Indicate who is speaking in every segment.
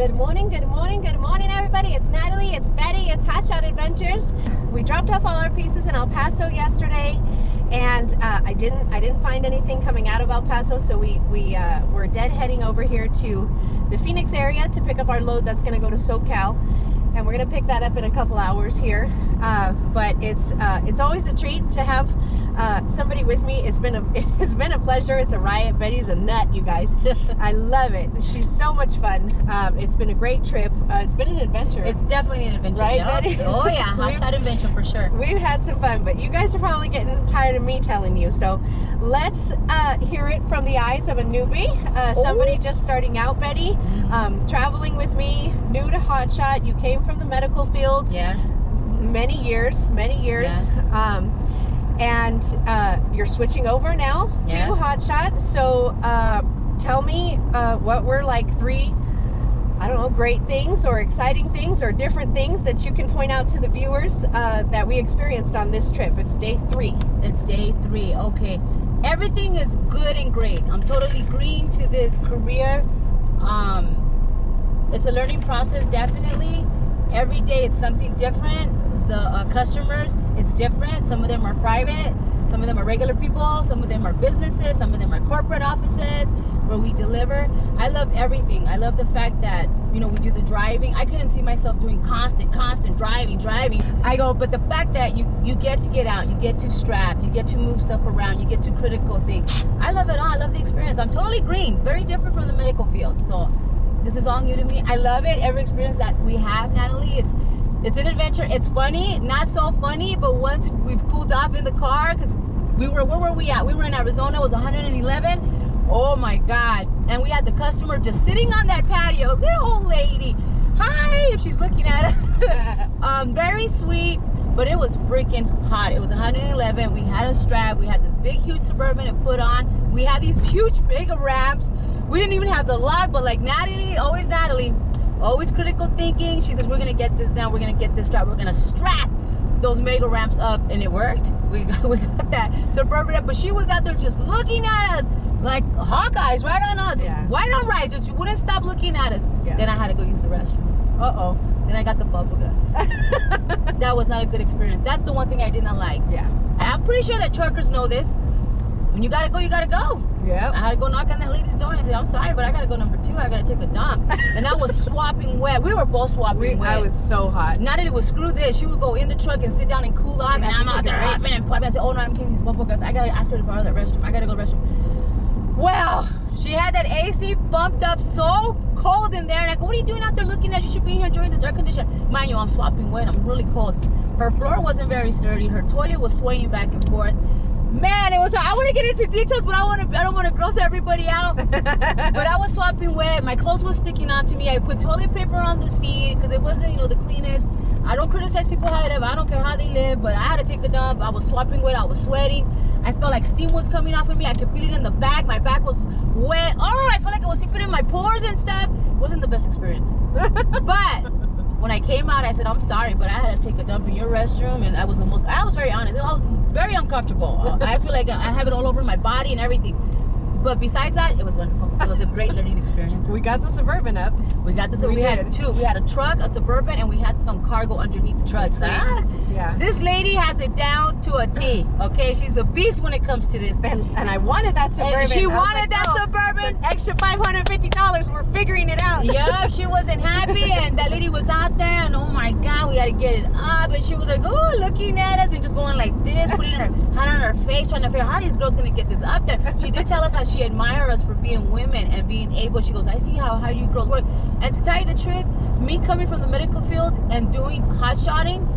Speaker 1: Good morning, good morning, good morning, everybody. It's Natalie, it's Betty, it's Hotshot Adventures. We dropped off all our pieces in El Paso yesterday, and I didn't find anything coming out of El Paso, so we're deadheading over here to the Phoenix area to pick up our load that's going to go to SoCal, and we're going to pick that up in a couple hours here. But it's always a treat to have somebody with me. It's been a pleasure. It's a riot. Betty's a nut, you guys. I love it. She's so much fun. It's been a great trip. It's been an adventure.
Speaker 2: It's definitely an adventure,
Speaker 1: right,
Speaker 2: Betty? Oh yeah, hotshot adventure for sure.
Speaker 1: We've had some fun, but you guys are probably getting tired of me telling you. So let's hear it from the eyes of a newbie, somebody just starting out. Betty, traveling with me, new to hotshot. You came from the medical field.
Speaker 2: Yes.
Speaker 1: Many years.
Speaker 2: Yes.
Speaker 1: And you're switching over now to
Speaker 2: Yes.
Speaker 1: hotshot. So tell me what were like three, I don't know, great things or exciting things or different things that you can point out to the viewers that we experienced on this trip. It's day 3.
Speaker 2: It's day 3. Okay. Everything is good and great. I'm totally green to this career. It's a learning process, definitely. Every day it's something different. The customers, it's different. Some of them are private, some of them are regular people, some of them are businesses, some of them are corporate offices where we deliver. I love everything. I love the fact that, we do the driving. I couldn't see myself doing constant driving. I go, but the fact that you get to get out, you get to strap, you get to move stuff around, you get to critical things. I love it all. I love the experience. I'm totally green, very different from the medical field. So this is all new to me. I love it. Every experience that we have, Natalie, it's an adventure. It's funny, not so funny, but once we've cooled off in the car, because where were we at? We were in Arizona. It was 111. Oh my God. And we had the customer just sitting on that patio. Little old lady. Hi, if she's looking at us. Very sweet, but it was freaking hot. It was 111. We had a strap. We had this big, huge Suburban to put on. We had these huge, big ramps. We didn't even have the lock, but like Natalie, always critical thinking. She says, we're gonna get this down, we're gonna get this strap, we're gonna strap those mega ramps up, and it worked. We got that Suburban up, but she was out there just looking at us like Hawkeyes, right on us, right on right. She wouldn't stop looking at us. Yeah. Then I had to go use the restroom. Then I got the bubble guts. That was not a good experience. That's the one thing I did not like.
Speaker 1: Yeah.
Speaker 2: I'm pretty sure that truckers know this. When you gotta go, you gotta go.
Speaker 1: Yeah.
Speaker 2: I had to go knock on that lady's door and say, I'm sorry, but I gotta go number 2. I gotta take a dump. And I was swapping wet. We were both swapping wet.
Speaker 1: I was so hot.
Speaker 2: Natalie would screw this. She would go in the truck and sit down and cool off, and I'm out there huffing and puffing. I said, oh no, I'm getting these bubble guts. I gotta ask her to borrow that restroom. I gotta go to the restroom. Well, she had that AC bumped up so cold in there, and I go, what are you doing out there looking at? You should be here enjoying this air conditioner. Mind you, I'm swapping wet. I'm really cold. Her floor wasn't very sturdy. Her toilet was swaying back and forth. Man, it was. I want to get into details, but I don't want to gross everybody out. But I was swapping wet. My clothes were sticking onto me. I put toilet paper on the seat because it wasn't, the cleanest. I don't criticize people how they live. I don't care how they live, but I had to take a dump. I was swapping wet. I was sweating. I felt like steam was coming off of me. I could feel it in the back. My back was wet. Oh, I felt like it was seeping in my pores and stuff. It wasn't the best experience. But when I came out, I said, I'm sorry, but I had to take a dump in your restroom, and I was very honest. I was very uncomfortable. I feel like I have it all over my body and everything. But besides that, it was wonderful. It was a great learning experience.
Speaker 1: We got the Suburban up.
Speaker 2: We had 2. We had a truck, a Suburban, and we had some cargo underneath the truck.
Speaker 1: Yeah.
Speaker 2: This lady has it down to a T. Okay, she's a beast when it comes to this.
Speaker 1: And I wanted that Suburban.
Speaker 2: And she wanted that Suburban.
Speaker 1: Extra $550. We're figuring it out.
Speaker 2: Yeah, she wasn't happy, and that lady was out there, and oh my God, we had to get it up, and she was like, oh, looking at us, and just going like this, putting her hand on her face, trying to figure out how these girls gonna get this up there. She did tell us how she admires us for being women and being able. She goes, I see how you girls work. And to tell you the truth, me coming from the medical field and doing hot shotting,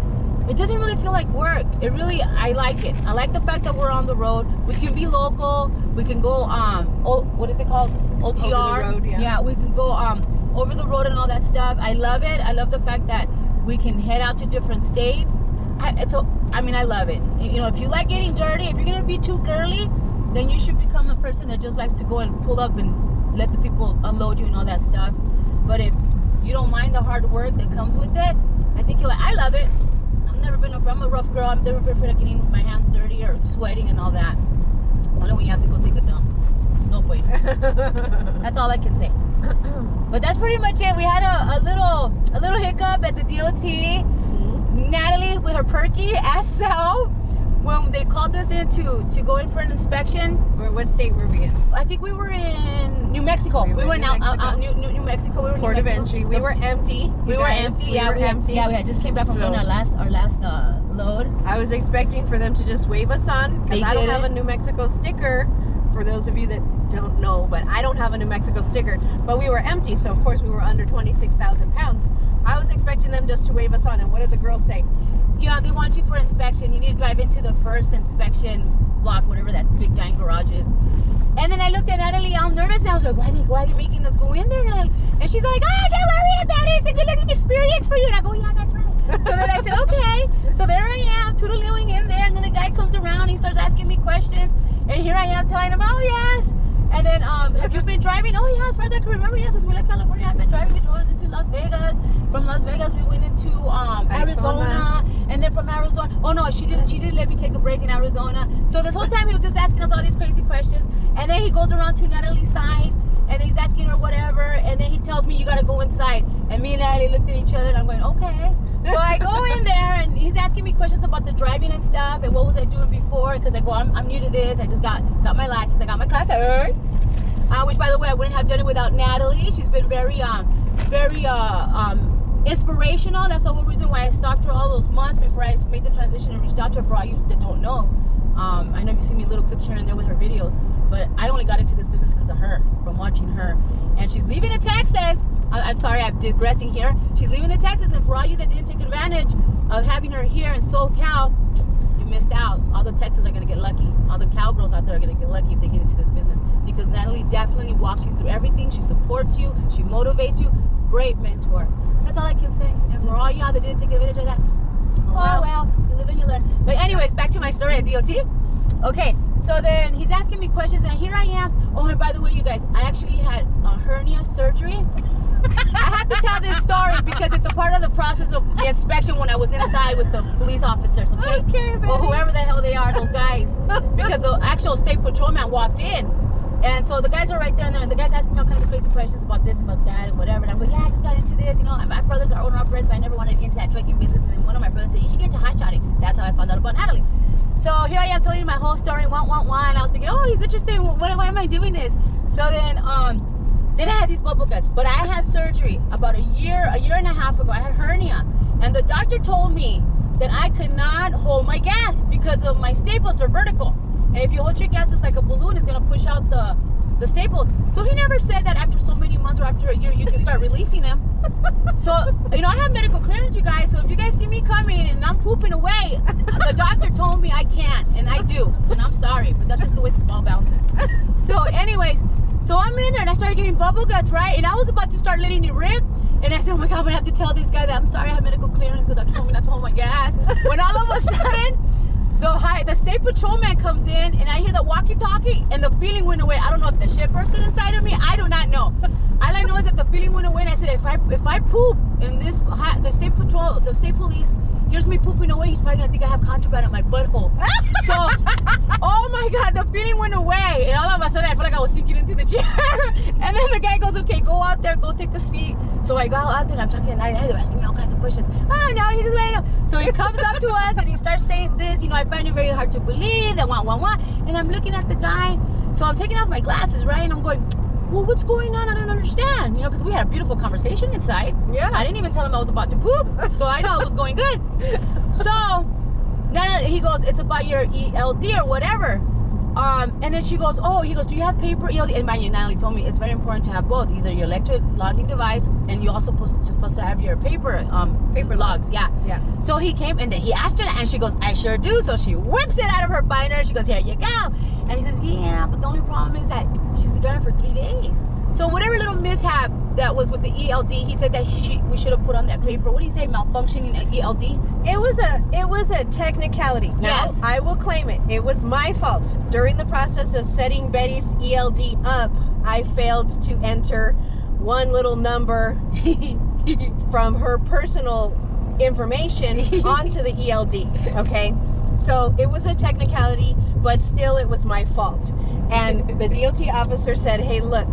Speaker 2: it doesn't really feel like work. I like it. I like the fact that we're on the road. We can be local. We can go what is it called? OTR.
Speaker 1: Over the road,
Speaker 2: yeah, we could go over the road and all that stuff. I love it. I love the fact that we can head out to different states. I love it. If you like getting dirty, if you're gonna be too girly, then you should become a person that just likes to go and pull up and let the people unload you and all that stuff. But if you don't mind the hard work that comes with it, I think I love it. I'm a rough girl. I'm never been afraid of getting my hands dirty or sweating and all that. Only when you have to go take a dump. No way. That's all I can say. But that's pretty much it. We had a little hiccup at the DOT. Natalie with her perky ass self, when they called us in to go in for an inspection.
Speaker 1: What state were we in?
Speaker 2: I think we were in New Mexico. We were in New Mexico. We were in
Speaker 1: Port
Speaker 2: New
Speaker 1: of
Speaker 2: Mexico.
Speaker 1: Entry. We were empty.
Speaker 2: We were empty. Yeah, we had just came back from our last load.
Speaker 1: I was expecting for them to just wave us on, because I don't have a New Mexico sticker. For those of you that don't know, but I don't have a New Mexico sticker. But we were empty, so of course we were under 26,000 pounds. I was expecting them just to wave us on, and what did the girls say?
Speaker 2: Yeah, they want you for inspection. You need to drive into the first inspection block, whatever that big giant garage is. And then I looked at Natalie, all nervous, and I was like, why are they making us go in there, Natalie? And she's like, oh, don't worry about it. It's a good learning experience for you. And I go, yeah, that's right. So then I said, okay. So there I am, tootling in there, and then the guy comes around, he starts asking me questions, and here I am telling him, oh, yes. And then, have you been driving? Oh, yeah, as far as I can remember, yes, since we left California, I've been driving. We drove into Las Vegas. From Las Vegas, we went into Arizona. And then from Arizona, oh, no, she didn't let me take a break in Arizona. So this whole time, he was just asking us all these crazy questions. And then he goes around to Natalie's side, and he's asking her whatever. And then he tells me, you got to go inside. And me and Natalie looked at each other, and I'm going, okay. So I go in there, and he's asking me questions about the driving and stuff, and what was I doing before, because I go, I'm new to this. I just got my license. I got my class cert. Which, by the way, I wouldn't have done it without Natalie. She's been very inspirational. That's the whole reason why I stalked her all those months before I made the transition and reached out to her. For all you that don't know, I know you see me little clips here and there with her videos, but I only got into this business because of her, from watching her. And she's leaving to Texas. I'm sorry, I'm digressing here. She's leaving to Texas, and for all you that didn't take advantage of having her here in SoCal, you missed out. All the Texans are going to get lucky. All the cowgirls out there are going to get lucky if they get into this business, because Natalie definitely walks you through everything. She supports you. She motivates you. Great mentor. That's all I can say. And for all y'all that didn't take advantage of that, oh well, you live and you learn. But anyways, back to my story at DOT. Okay, so then he's asking me questions, and here I am. Oh, and by the way, you guys, I actually had a hernia surgery. I have to tell this story because it's a part of the process of the inspection when I was inside with the police officers, okay? Or whoever the hell they are, those guys. Because the actual state patrolman walked in. And so the guys are right there, and the guy's asking me all kinds of crazy questions about this, about that, and whatever. And I'm like, yeah, I just got into this, and my brothers are owner-operators, but I never wanted to get into that trucking business. And then one of my brothers said, you should get into hot-shotting. That's how I found out about Natalie. So here I am telling you my whole story, and I was thinking, oh, he's interested. Why am I doing this? So then I had these bubble guts, but I had surgery about a year and a half ago. I had hernia, and the doctor told me that I could not hold my gas because of my staples are vertical. And if you hold your gas, it's like a balloon is going to push out the staples. So he never said that after so many months or after a year, you can start releasing them. So, I have medical clearance, you guys. So if you guys see me coming and I'm pooping away, the doctor told me I can't, and I do. And I'm sorry, but that's just the way the ball bounces. So anyways, so I'm in there, and I started getting bubble guts, right? And I was about to start letting it rip. And I said, oh my God, I'm going to have to tell this guy that I'm sorry I have medical clearance. The doctor told me not to hold my gas. When all of a sudden, the state patrolman comes in, and I hear the walkie-talkie, and the feeling went away. I don't know if the shit bursted inside of me. I do not know. All I know is that the feeling went away, and I said, if I poop, and the state police here's me pooping away, he's probably gonna think I have contraband at my butthole. So, oh my God, the feeling went away, and all of a sudden I felt like I was sinking into the chair. And then the guy goes, okay, go out there, go take a seat. So I go out there, and I'm talking to Natalie, they're asking me all kinds of questions. Oh no, you just wait. So he comes up to us, and he starts saying this, I find it very hard to believe that and I'm looking at the guy. So I'm taking off my glasses, right? And I'm going, well, what's going on? I don't understand. Because we had a beautiful conversation inside.
Speaker 1: Yeah.
Speaker 2: I didn't even tell him I was about to poop. So I know it was going good. So then he goes, it's about your ELD or whatever. And then she goes, he goes, do you have paper ELD? And Natalie told me it's very important to have both, either your electric logging device, and you also supposed to have your paper logs. Yeah. So he came, and then he asked her that, and she goes, I sure do. So she whips it out of her binder. She goes, here you go. And he says, yeah, but the only problem is that she's been driving for 3 days. So whatever little mishap that was with the ELD, he said that we should have put on that paper. What do you say, malfunctioning ELD?
Speaker 1: It was a technicality. Now, yes, I will claim it. It was my fault. During the process of setting Betty's ELD up, I failed to enter one little number from her personal information onto the ELD. Okay, so it was a technicality, but still, it was my fault. And the DOT officer said, "Hey, look,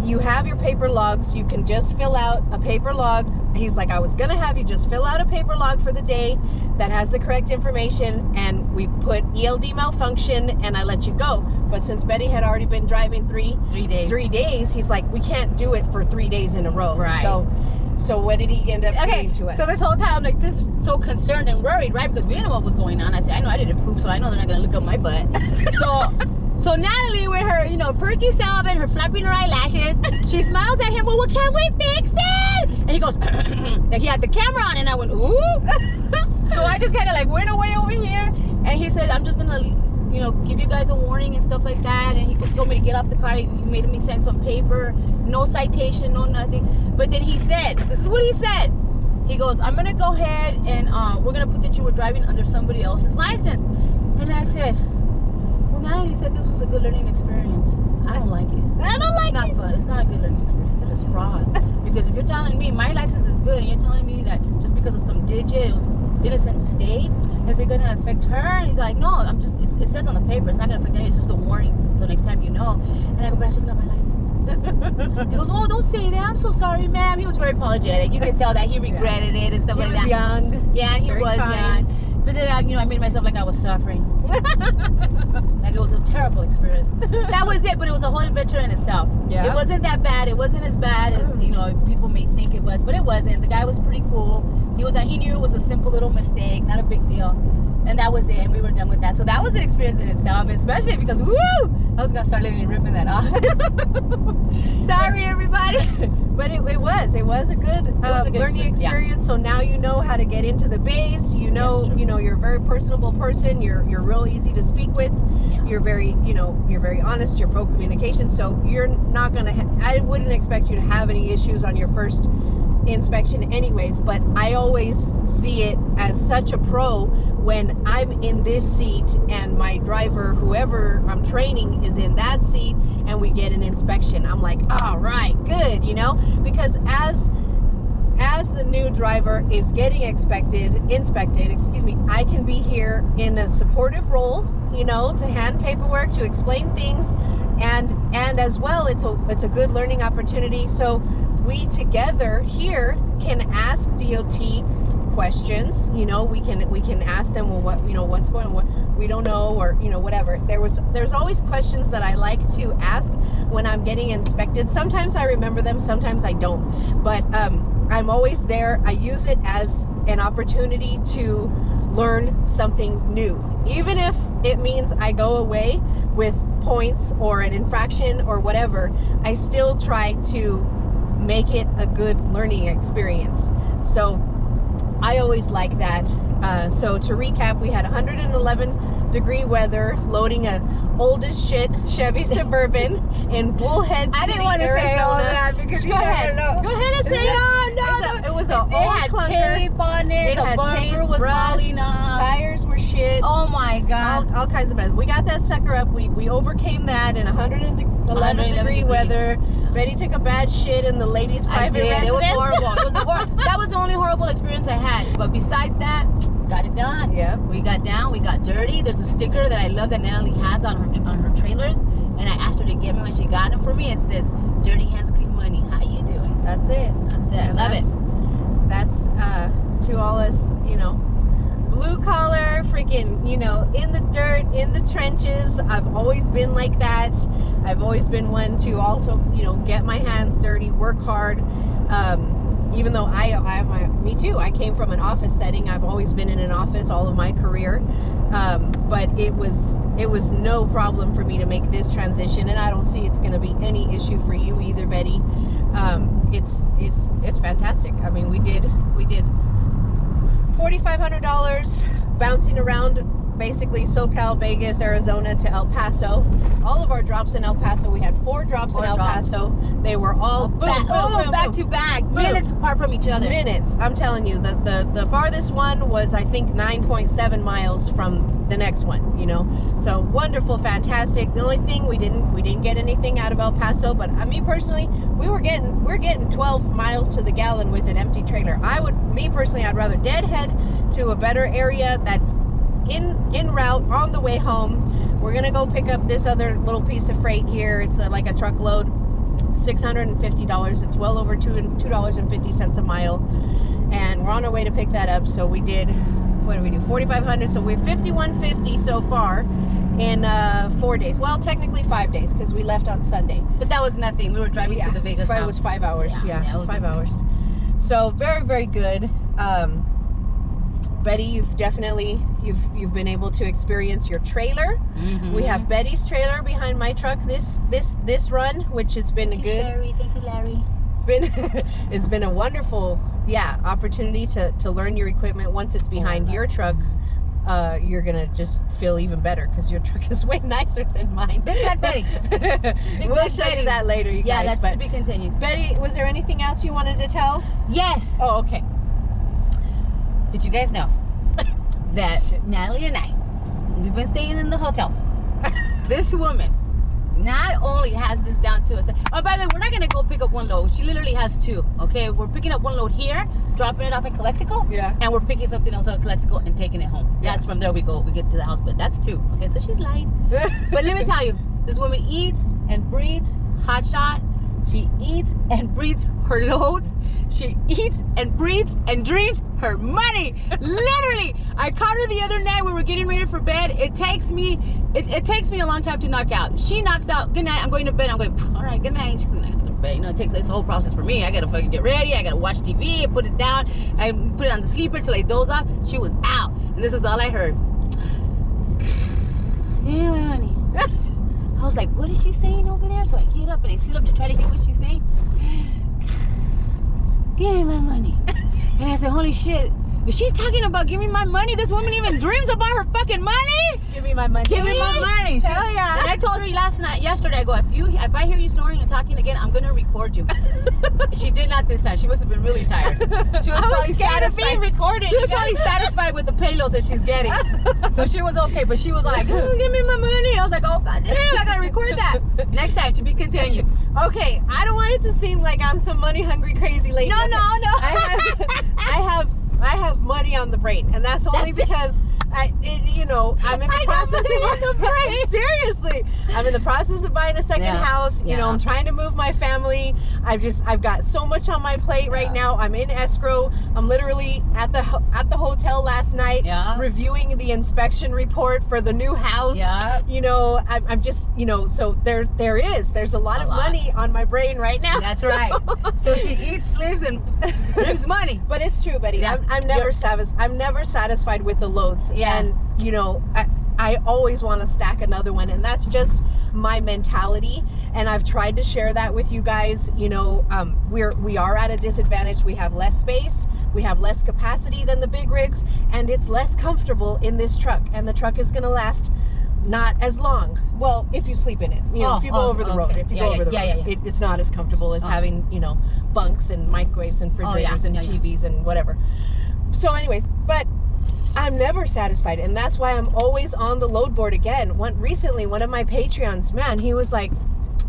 Speaker 1: you have your paper logs. You can just fill out a paper log. He's like, I was gonna have you just fill out a paper log for the day that has the correct information, and we put ELD malfunction, and I let you go. But since Betty had already been driving 3 days, he's like, we can't do it for 3 days in a row.
Speaker 2: Right.
Speaker 1: So what did he end up doing to us?
Speaker 2: So this whole time I'm like this, so concerned and worried, right? Because we didn't know what was going on. I said, I know I didn't poop, so I know they're not gonna look up my butt. So Natalie, with her, perky self and her flapping her eyelashes, she smiles at him. Well, can't we fix it? And he goes, and he had the camera on, and I went, ooh. So I just kind of like went away over here, and he said, I'm just gonna, give you guys a warning and stuff like that. And he told me to get off the car. He made me sign some paper, no citation, no nothing. But then he said, this is what he said. He goes, I'm gonna go ahead and we're gonna put that you were driving under somebody else's license. And I said, well, Natalie said this was a good learning experience. I don't like it.
Speaker 1: I don't like it.
Speaker 2: It's not fun. It's not a good learning experience. This is fraud. Because if you're telling me my license is good and you're telling me that just because of some digit, it was innocent mistake, is it gonna affect her? And he's like, no, it says on the paper, it's not gonna affect her, it's just a warning. So next time you know. And I go, but I just got my license. He goes, oh, don't say that. I'm so sorry, ma'am. He was very apologetic. You could tell that he regretted it and stuff like that.
Speaker 1: He was young.
Speaker 2: Yeah, and he was young. But then, I made myself like I was suffering. Like it was a terrible experience. That was it, but it was a whole adventure in itself.
Speaker 1: Yeah.
Speaker 2: It wasn't that bad. It wasn't as bad as, people may think it was, but it wasn't. The guy was pretty cool. He knew it was a simple little mistake, not a big deal. And that was it, and we were done with that. So that was an experience in itself, especially because, woo! I was gonna start ripping that off. Sorry, everybody.
Speaker 1: But it was a good learning experience. Yeah. So now you know how to get into the base. You're a very personable person. You're real easy to speak with. Yeah. You're very honest. You're pro communication. So you're not gonna. I wouldn't expect you to have any issues on your first inspection anyways, but I always see it as such a pro when I'm in this seat and my driver, whoever I'm training, is in that seat and we get an inspection. I'm like, all right, good, because as the new driver is getting inspected, I can be here in a supportive role, to hand paperwork, to explain things, and as well, it's a good learning opportunity. So we together here can ask DOT questions. We can ask them, well, what's going on, what we don't know, or whatever. There's always questions that I like to ask when I'm getting inspected. Sometimes I remember them, sometimes I don't, but I'm always there. I use it as an opportunity to learn something new, even if it means I go away with points or an infraction or whatever. I still try to make it a good learning experience. So I always like that. So to recap, we had 111-degree weather loading a old as shit Chevy Suburban in Bullhead City,
Speaker 2: I didn't want to say all that because
Speaker 1: Go ahead and say
Speaker 2: no.
Speaker 1: It was an old
Speaker 2: had
Speaker 1: clunker.
Speaker 2: Tape on it. The
Speaker 1: had
Speaker 2: bumper
Speaker 1: tape,
Speaker 2: was
Speaker 1: rust,
Speaker 2: falling off.
Speaker 1: Tires were shit.
Speaker 2: Oh my god.
Speaker 1: All kinds of mess. We got that sucker up. We overcame that in 111-degree weather. Betty took a bad shit in the ladies' private residence.
Speaker 2: It was horrible. That was the only horrible experience I had. But besides that, we got it done. Yeah. We got down. We got dirty. There's a sticker that I love that Natalie has on her trailers, and I asked her to get me when she got them for me. It says, "Dirty hands, clean money." How you doing?
Speaker 1: That's it.
Speaker 2: I love it.
Speaker 1: That's to all us, blue collar, freaking, in the dirt, in the trenches. I've always been like that. I've always been one to also, get my hands dirty, work hard. Even though me too, I came from an office setting. I've always been in an office all of my career. But it was no problem for me to make this transition, and I don't see it's going to be any issue for you either, Betty. It's fantastic. I mean, we did $4,500 bouncing around basically SoCal, Vegas, Arizona to El Paso. All of our drops in El Paso. We had 4 drops in El Paso. They were all boom,
Speaker 2: back to back, minutes apart from each other.
Speaker 1: Minutes. I'm telling you, the farthest one was, I think, 9.7 miles from the next one. So wonderful, fantastic. The only thing we didn't get anything out of El Paso, but me personally, we're getting 12 miles to the gallon with an empty trailer. I'd rather deadhead to a better area that's en route on the way home. We're gonna go pick up this other little piece of freight here. It's like a truckload, $650. It's well over $2.50 a mile, and we're on our way to pick that up. So we did, what did we do, 4,500, so we're 5,150 so far in 4 days. Well, technically 5 days, because we left on Sunday.
Speaker 2: But that was nothing. We were driving to the Vegas house.
Speaker 1: It was 5 hours.
Speaker 2: Yeah, it was
Speaker 1: 5 hours. So very, very good. Betty, you've definitely you've been able to experience your trailer. We have Betty's trailer behind my truck this run, which has been
Speaker 2: Thank you, Larry. Thank you, Larry.
Speaker 1: It's been a wonderful opportunity to learn your equipment. Once it's behind your truck, you're gonna just feel even better, because your truck is way nicer than mine.
Speaker 2: Big Black Betty.
Speaker 1: We'll show you that later, you guys.
Speaker 2: Yeah, that's to be continued.
Speaker 1: Betty, was there anything else you wanted to tell?
Speaker 2: Yes.
Speaker 1: Oh, okay.
Speaker 2: Did you guys know that Natalie and I, we've been staying in the hotels. This woman not only has this down to us. Oh, by the way, we're not gonna go pick up one load. She literally has two. Okay, we're picking up one load here, dropping it off at Calexico.
Speaker 1: Yeah.
Speaker 2: And we're picking something else up at Calexico and taking it home.
Speaker 1: Yeah.
Speaker 2: That's from there we get to the house. But that's two. Okay, so she's lying. But let me tell you, this woman eats and breathes hot shot. She eats and breathes her loads. She eats and breathes and dreams her money. Literally, I caught her the other night. We were getting ready for bed. It takes me a long time to knock out. She knocks out. Good night. I'm going to bed. I'm going. All right. Good night. She's like, I'm going to bed. You know, it's a whole process for me. I gotta fucking get ready. I gotta watch TV. I put it down. I put it on the sleeper till I doze off. She was out, and this is all I heard. Yeah, my money. I was like, what is she saying over there? So I get up and I sit up to try to hear what she's saying. Give me my money. And I said, holy shit, is she talking about give me my money? This woman even dreams about her fucking money?
Speaker 1: Give me my money.
Speaker 2: Give me my money.
Speaker 1: Hell yeah.
Speaker 2: And I told her yesterday, I go, if I hear you snoring and talking again, I'm gonna record you. She did not this time. She must have been really tired. She was probably satisfied.
Speaker 1: Being recorded.
Speaker 2: She was probably satisfied with the payloads that she's getting. So she was okay, but she was like, oh, give me my money. I was like, oh god damn, I gotta record that. Next time, to be continued.
Speaker 1: Okay, I don't want it to seem like I'm some money hungry crazy lady.
Speaker 2: No.
Speaker 1: I have money on the brain, and that's only because I'm in the process of seriously. I'm in the process of buying a second house. You know, I'm trying to move my family. I've got so much on my plate right now. I'm in escrow. I'm literally at the hotel last night reviewing the inspection report for the new house. You know, I'm just, so there's a lot of money on my brain right now.
Speaker 2: That's right. So she eats, sleeps, and lives money.
Speaker 1: But it's true, Betty. Yeah. I'm never satisfied with the loads. And I always want to stack another one, and that's just my mentality. And I've tried to share that with you guys. We are at a disadvantage. We have less space, we have less capacity than the big rigs, and it's less comfortable in this truck, and the truck is going to last not as long. Well, if you sleep in it, if you go over the road, it's not as comfortable as having, bunks and microwaves and refrigerators and TVs and whatever. So anyways, but I'm never satisfied, and that's why I'm always on the load board again. Recently, one of my Patreons, man, he was like,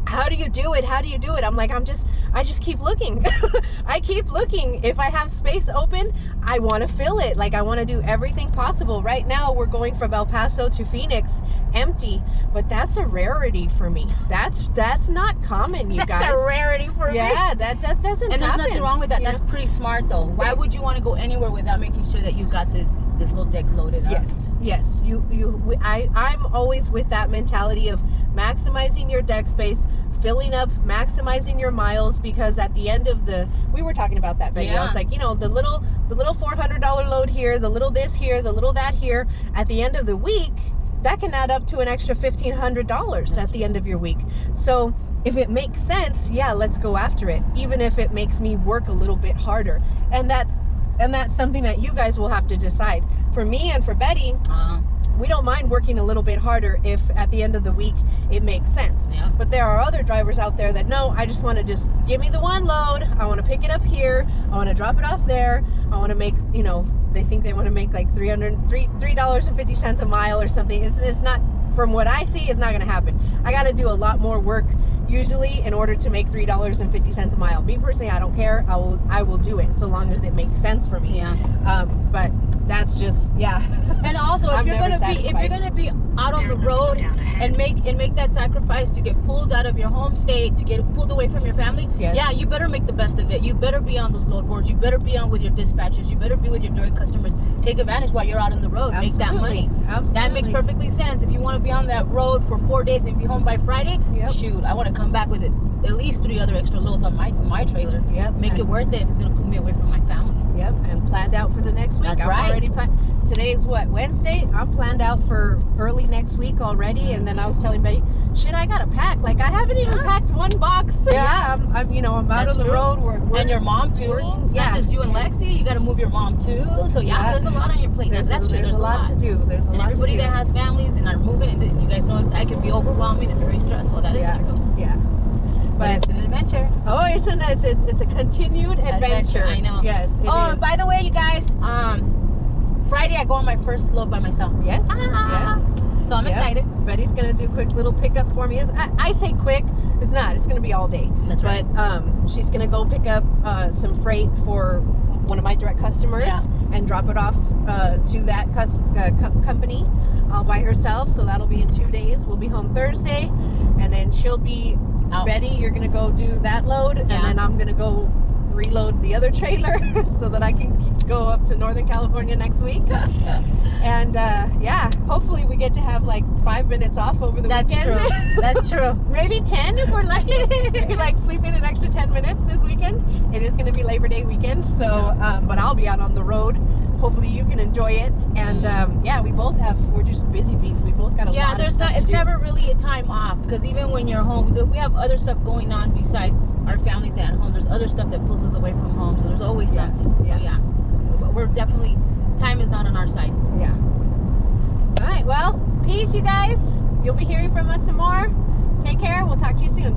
Speaker 1: how do you do it? How do you do it? I'm like, I just keep looking. I keep looking. If I have space open, I want to fill it. Like, I want to do everything possible. Right now, we're going from El Paso to Phoenix empty, but that's a rarity for me. That's not common, you guys.
Speaker 2: That's a rarity for me.
Speaker 1: Yeah, that doesn't happen.
Speaker 2: And there's nothing wrong with that. That's pretty smart, though. Why would you want to go anywhere without making sure that you got this whole deck loaded up?
Speaker 1: Yes. I'm always with that mentality of maximizing your deck space, filling up, maximizing your miles, because at the end of we were talking about that, Betty. I was like, the little $400 load here, the little this here, the little that here, at the end of the week, that can add up to an extra $1,500 at the end of your week. So if it makes sense, let's go after it, even if it makes me work a little bit harder. And that's something that you guys will have to decide. For me and for Betty, we don't mind working a little bit harder if at the end of the week it makes sense. But there are other drivers out there that, no, I just want to just give me the one load. I want to pick it up here. I want to drop it off there. I want to make, they think they want to make like $3.50 a mile or something. It's not, from what I see, it's not going to happen. I got to do a lot more work usually in order to make $3.50 a mile. Me personally, I don't care. I will do it so long as it makes sense for me. But that's just, yeah.
Speaker 2: And also, if
Speaker 1: I'm
Speaker 2: you're
Speaker 1: never
Speaker 2: gonna be out on the road and make that sacrifice to get pulled out of your home state, to get pulled away from your family,
Speaker 1: Yes.
Speaker 2: yeah, you better make the best of it. You better be on those load boards. You better be on with your dispatchers. You better be with your direct customers. Take advantage while you're out on the road. Make that money.
Speaker 1: Absolutely.
Speaker 2: That makes perfectly sense. If you want to be on that road for 4 days and be home by Friday,
Speaker 1: Yep.
Speaker 2: shoot, I want to come back with it. At least 3 other extra loads on my trailer.
Speaker 1: Yep.
Speaker 2: Make it worth it if it's gonna pull me away from my family.
Speaker 1: Yep, and planned out for the next week.
Speaker 2: That's
Speaker 1: I'm
Speaker 2: right.
Speaker 1: already today's what, Wednesday? I'm planned out for early next week already. And then I was telling Betty, shit, I gotta pack. Like, I haven't even packed one box.
Speaker 2: Yeah.
Speaker 1: I'm I'm out
Speaker 2: That's
Speaker 1: on the
Speaker 2: true.
Speaker 1: road. We're
Speaker 2: And your mom too. It's
Speaker 1: yeah.
Speaker 2: not just you and Lexi. You got to move your mom too. So yeah, there's a lot on your plate. That's true.
Speaker 1: There's a lot to do. There's a
Speaker 2: And
Speaker 1: lot
Speaker 2: everybody
Speaker 1: to do.
Speaker 2: that has families and are moving, and you guys know I can be overwhelming and very stressful. That is
Speaker 1: Yeah.
Speaker 2: true.
Speaker 1: Yeah.
Speaker 2: But it's an adventure.
Speaker 1: Oh, it's a continued adventure.
Speaker 2: I know.
Speaker 1: Yes. It
Speaker 2: Oh,
Speaker 1: is.
Speaker 2: and by the way, you guys, Friday I go on my first load by myself.
Speaker 1: Yes.
Speaker 2: Ah.
Speaker 1: Yes.
Speaker 2: So I'm
Speaker 1: Yep.
Speaker 2: excited.
Speaker 1: Betty's gonna do a quick little pickup for me. I say quick. It's not. It's gonna be all day.
Speaker 2: That's right.
Speaker 1: But she's gonna go pick up some freight for one of my direct customers and drop it off to that company all by herself. So that'll be in 2 days. We'll be home Thursday, and then she'll be
Speaker 2: Out.
Speaker 1: Betty. You're gonna go do that load, and then I'm gonna go reload the other trailer so that I can go up to Northern California next week. And yeah, hopefully we get to have like 5 minutes off over the
Speaker 2: That's
Speaker 1: weekend.
Speaker 2: true. That's true.
Speaker 1: Maybe 10 if we're lucky. Like sleep in an extra 10 minutes this weekend. It is going to be Labor Day weekend, so but I'll be out on the road. Hopefully you can enjoy it. And yeah, we're just busy bees. We both got a lot of stuff to
Speaker 2: it's
Speaker 1: do.
Speaker 2: never really a time off, because even when you're home, we have other stuff going on besides our families at home. There's other stuff that pulls us away from home, so there's always something. So yeah, we're definitely, time is not on our side.
Speaker 1: Yeah. All right, well, peace, you guys. You'll be hearing from us some more. Take care. We'll talk to you soon.